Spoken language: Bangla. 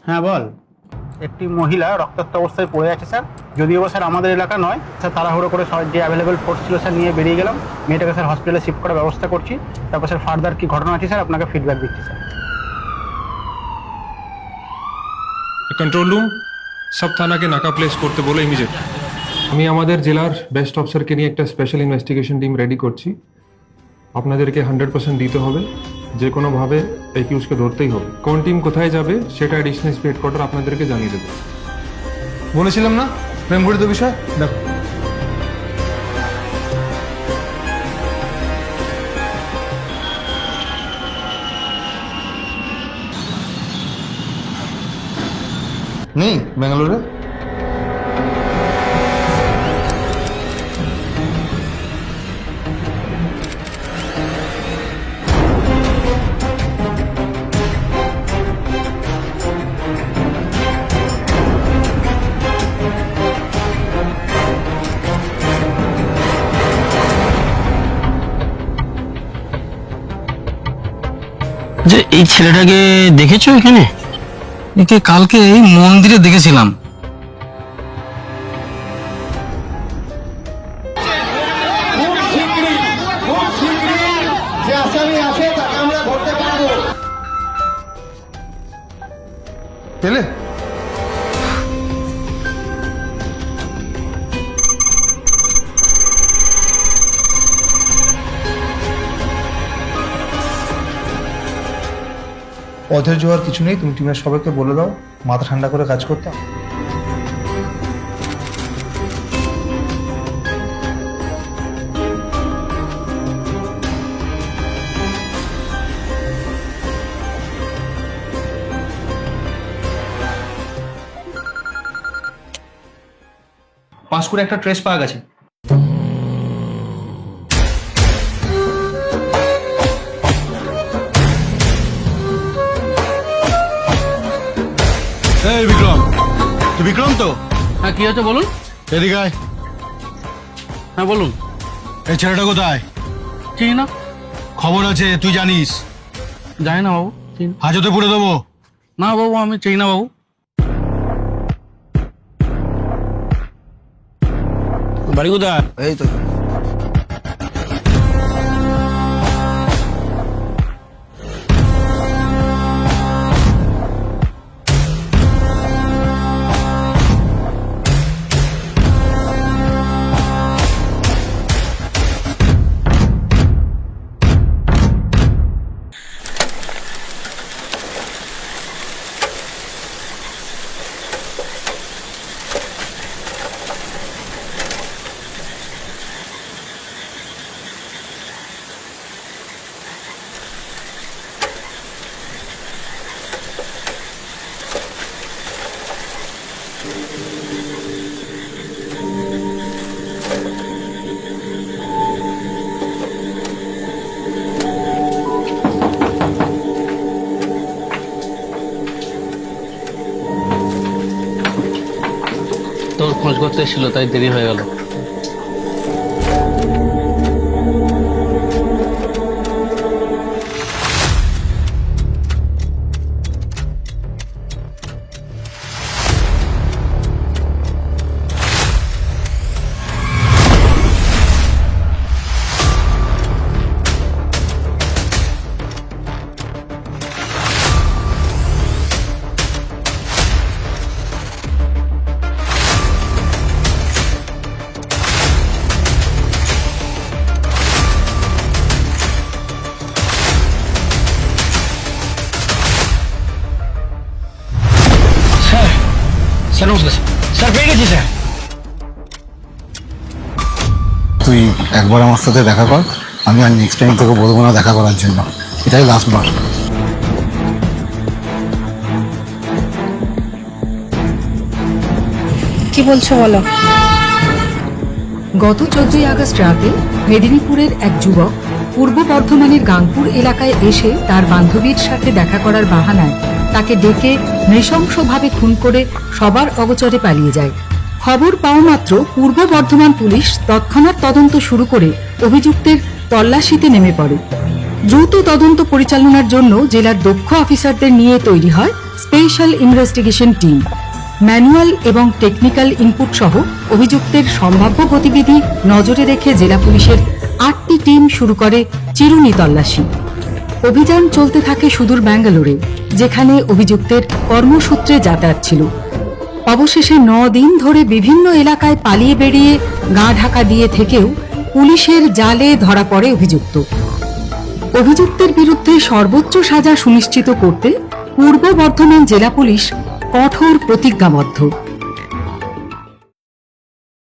হ্যাঁ বল। একটি মহিলা রক্তাক্ত অবস্থায় পড়ে আছে স্যার। যদিও স্যার আমাদের এলাকা নয় স্যার, তাড়াহুড়ো করে যে অ্যাভেলেবেল ফোর্স ছিল স্যার নিয়ে বেরিয়ে গেলাম। মেয়েটাকে স্যার হসপিটালে শিফট করার ব্যবস্থা করছি। তারপর স্যার ফার্দার কি ঘটনা আছে স্যার আপনাকে ফিডব্যাক দিচ্ছি স্যার। कंट्रोल रूम सब थाना के नाका प्लेस করতে বলে ইমিডিয়েট। আমি আমাদের জেলার বেস্ট অফিসারকে নিয়ে একটা স্পেশাল ইনভেস্টিগেশন টিম রেডি করছি। আপনাদেরকে 100% দিতে হবে, যে কোনোভাবে একিউজকে ধরতেই হবে। কোন টিম কোথায় যাবে সেটা অ্যাডিশনাল এসপি হেডকোয়ার্টার আপনাদেরকে জানিয়ে দেবে। বলেছিলাম না প্রেমঘটিত বিষয়। দেখো নেই ব্যাঙ্গালোরে। যে এই ছেলেটাকে দেখেছো এখানে? একে কালকে এই মন্দিরে দেখেছিলাম। পেলে অধৈর্য হওয়ার কিছু নেই। তুমি টিমের সবাইকে বলে দাও মাথা ঠান্ডা করে কাজ করতে। পাঁশকুড়ে একটা ট্রেস পাওয়া গেছে। এই বিক্রম, তুই বিক্রম তো? হ্যাঁ, কি হচ্ছে বলুন। এদিকে আয়। হ্যাঁ বলুন। এই ছেলেটা কোথায়? চিনি না। খবর আছে, তুই জানিস? জানি না বাবু। হাজতে পুরে দেবো। না বাবু, আমি চিনি না বাবু। বাড়ি কোথায়? এই তো। তোর খোঁজ করতে এসেছিল, তাই দেরি হয়ে গেল। স্যার নমস্কার। স্যার পেয়ে গেছি স্যার। তুই একবার আমার সাথে দেখা কর, আমি আর নেক্সট টাইম তোকে বলবো না দেখা করার জন্য। এটাই লাস্ট বার। কি বলছো বলো। গত 14ই আগস্ট রাতে মেদিনীপুরের এক যুবক পূর্ব বর্ধমানের গাংপুর এলাকায় এসে তার বান্ধবীর সাথে দেখা করার বাহানায় তাকে ডেকে নৃশংসভাবে খুন করে সবার অগোচরে পালিয়ে যায়। খবর পাওয়া মাত্র পূর্ব বর্ধমান পুলিশ তৎক্ষণাৎ তদন্ত শুরু করে অভিযুক্তের তল্লাশিতে নেমে পড়ে। দ্রুত তদন্ত পরিচালনার জন্য জেলার দক্ষ অফিসারদের নিয়ে তৈরি হয় স্পেশাল ইনভেস্টিগেশন টিম। ম্যানুয়াল এবং টেকনিক্যাল ইনপুট সহ অভিযুক্তের সম্ভাব্য গতিবিধি নজরে রেখে জেলা পুলিশের 8টি টিম শুরু করে চিরুনি তল্লাশি। অভিযান চলতে থাকে সুদূর ব্যাঙ্গালোরে, যেখানে অভিযুক্তের কর্মসূত্রে যাতায়াত ছিল। অবশেষে 9 দিন ধরে বিভিন্ন এলাকায় পালিয়ে বেরিয়ে গা ঢাকা দিয়ে থেকেও পুলিশের জালে ধরা পড়ে অভিযুক্ত। অভিযুক্তের বিরুদ্ধে সর্বোচ্চ সাজা সুনিশ্চিত করতে পূর্ব বর্ধমান জেলা পুলিশ কঠোর প্রতিজ্ঞাবদ্ধ।